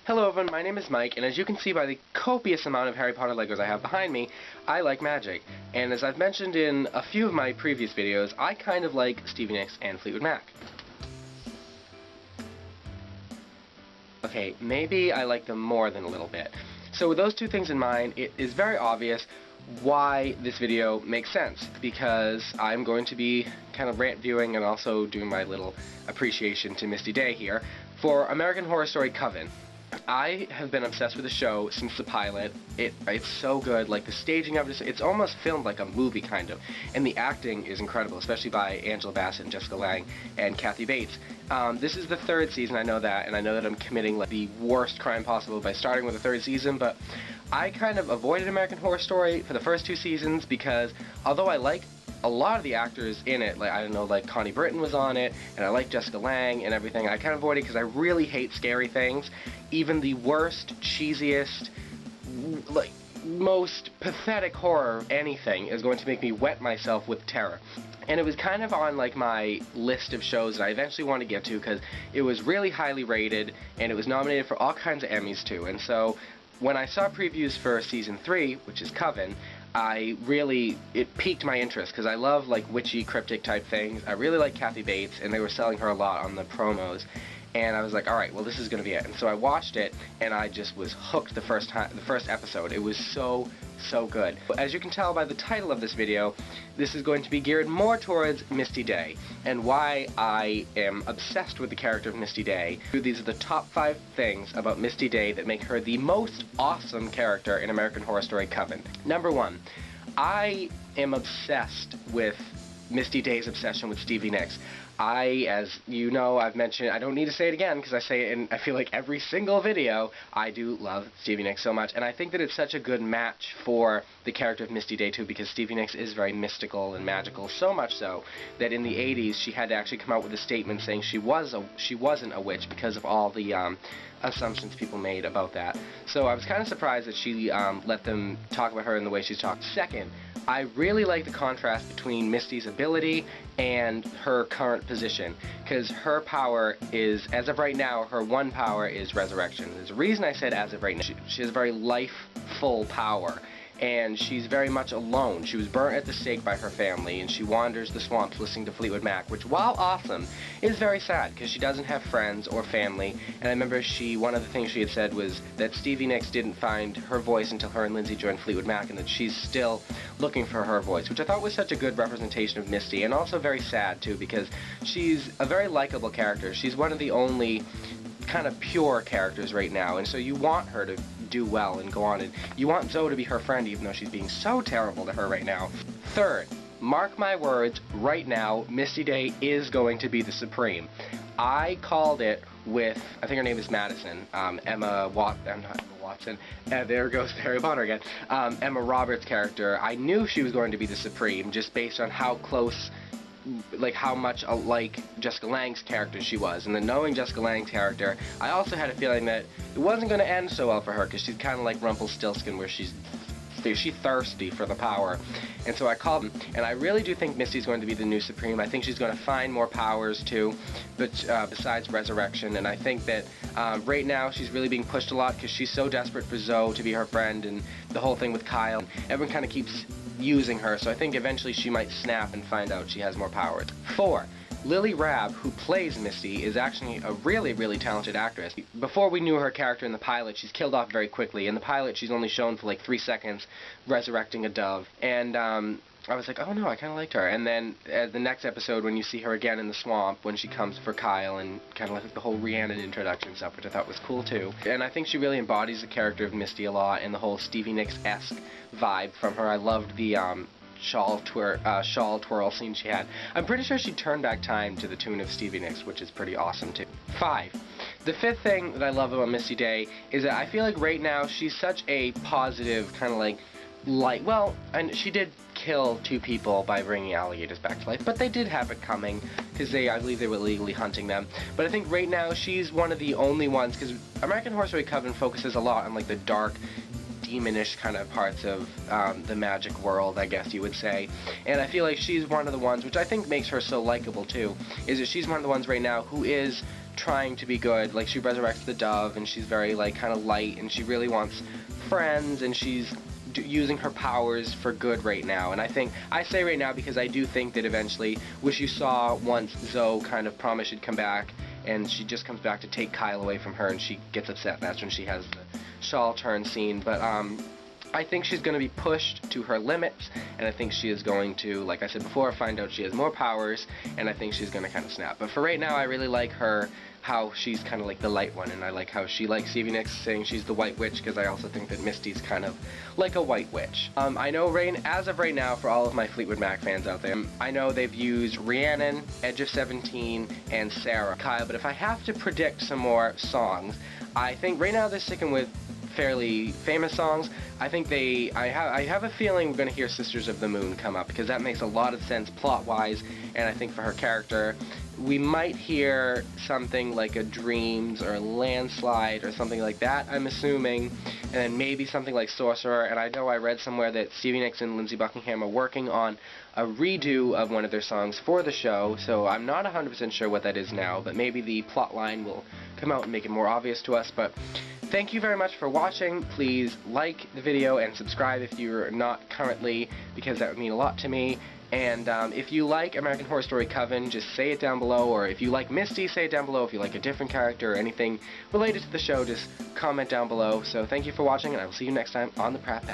Hello everyone, my name is Mike, and as you can see by the copious amount of Harry Potter Legos I have behind me, I like magic. And as I've mentioned in a few of my previous videos, I kind of like Stevie Nicks and Fleetwood Mac. Okay, maybe I like them more than a little bit. So with those two things in mind, it is very obvious why this video makes sense, because I'm going to be kind of rant viewing and also doing my little appreciation to Misty Day here for American Horror Story Coven. I have been obsessed with the show since the pilot. It's so good. Like, the staging of it, it's almost filmed like a movie, kind of. And the acting is incredible, especially by Angela Bassett and Jessica Lange and Kathy Bates. This is the third season, I know that, and I know that I'm committing like the worst crime possible by starting with the third season, but I kind of avoided American Horror Story for the first two seasons because, although I like a lot of the actors in it, like, I don't know, like Connie Britton was on it, and I like Jessica Lange and everything, I kind of avoided it because I really hate scary things. Even the worst, cheesiest, like, most pathetic horror anything is going to make me wet myself with terror. And it was kind of on like my list of shows that I eventually want to get to because it was really highly rated and it was nominated for all kinds of Emmys too. And so when I saw previews for season 3, which is Coven, it piqued my interest because I love like witchy, cryptic type things. I really like Kathy Bates, and they were selling her a lot on the promos. And I was like, alright, well, this is going to be it. And so I watched it, and I just was hooked the first episode. It was so good. As you can tell by the title of this video, this is going to be geared more towards Misty Day, and why I am obsessed with the character of Misty Day. These are the top 5 things about Misty Day that make her the most awesome character in American Horror Story Coven. Number 1, I am obsessed with Misty Day's obsession with Stevie Nicks. As you know, I've mentioned, I don't need to say it again because I say it in, I feel like, every single video. I do love Stevie Nicks so much, and I think that it's such a good match for the character of Misty Day too, because Stevie Nicks is very mystical and magical, so much so that in the 80s she had to actually come out with a statement saying she wasn't a witch because of all the assumptions people made about that. So I was kind of surprised that she let them talk about her in the way she's talked. Second, I really like the contrast between Misty's ability and her current position, because her power is, as of right now, her one power is resurrection. There's a reason I said as of right now. She has a very life-full power, and she's very much alone. She was burnt at the stake by her family, and she wanders the swamps listening to Fleetwood Mac, which, while awesome, is very sad, because she doesn't have friends or family. And I remember one of the things she had said was that Stevie Nicks didn't find her voice until her and Lindsay joined Fleetwood Mac, and that she's still looking for her voice, which I thought was such a good representation of Misty, and also very sad, too, because she's a very likable character. She's one of the only kind of pure characters right now, and so you want her to do well and go on, and you want Zoe to be her friend even though she's being so terrible to her right now. Third, mark my words, right now, Misty Day is going to be the Supreme. I called it with, I think her name is Madison, Emma Watson, there goes Harry Potter again, Emma Roberts' character. I knew she was going to be the Supreme just based on how close, like how much like Jessica Lange's character she was, and then knowing Jessica Lange's character, I also had a feeling that it wasn't going to end so well for her, because she's kind of like Rumpelstiltskin, where she's thirsty for the power. And so I called him, and I really do think Misty's going to be the new Supreme. I think she's going to find more powers too, but besides resurrection. And I think that right now she's really being pushed a lot because she's so desperate for Zoe to be her friend, and the whole thing with Kyle. Everyone kind of keeps using her, so I think eventually she might snap and find out she has more powers. 4. Lily Rabb, who plays Misty, is actually a really, really talented actress. Before we knew her character in the pilot, she's killed off very quickly. In the pilot, she's only shown for like 3 seconds resurrecting a dove. And I was like, oh no, I kind of liked her. And then the next episode, when you see her again in the swamp, when she comes for Kyle, and kind of like the whole Rhiannon introduction stuff, which I thought was cool too. And I think she really embodies the character of Misty a lot, and the whole Stevie Nicks-esque vibe from her. I loved the shawl twirl scene she had. I'm pretty sure she turned back time to the tune of Stevie Nicks, which is pretty awesome too. 5. The 5th thing that I love about Misty Day is that I feel like right now she's such a positive kind of like light. Well, and she did kill 2 people by bringing alligators back to life, but they did have it coming because I believe they were illegally hunting them. But I think right now she's one of the only ones, because American Horror Story Coven focuses a lot on like the dark, demonish kind of parts of the magic world, I guess you would say. And I feel like she's one of the ones, which I think makes her so likable too, is that she's one of the ones right now who is trying to be good. Like, she resurrects the dove, and she's very, like, kind of light, and she really wants friends, and she's using her powers for good right now. And I say right now because I do think that eventually, which you saw once Zoe kind of promised she'd come back, and she just comes back to take Kyle away from her, and she gets upset, and that's when she has the shawl turn scene. But I think she's going to be pushed to her limits, and I think she is going to, like I said before, find out she has more powers, and I think she's going to kind of snap. But for right now, I really like her, how she's kind of like the light one, and I like how she likes Stevie Nicks saying she's the white witch, because I also think that Misty's kind of like a white witch. I know as of right now, for all of my Fleetwood Mac fans out there, I know they've used Rhiannon, Edge of 17, and Sarah, Kyle, but if I have to predict some more songs, I think right now they're sticking with fairly famous songs. I think I have a feeling we're going to hear Sisters of the Moon come up, because that makes a lot of sense plot-wise, and I think for her character. We might hear something like a Dreams or a Landslide or something like that, I'm assuming, and then maybe something like Sorcerer. And I know I read somewhere that Stevie Nicks and Lindsey Buckingham are working on a redo of one of their songs for the show, so I'm not 100% sure what that is now, but maybe the plot line will come out and make it more obvious to us. But thank you very much for watching. Please like the video and subscribe if you're not currently, because that would mean a lot to me. And if you like American Horror Story Coven, just say it down below, or if you like Misty, say it down below. If you like a different character or anything related to the show, just comment down below. So thank you for watching, and I will see you next time on the Pratt.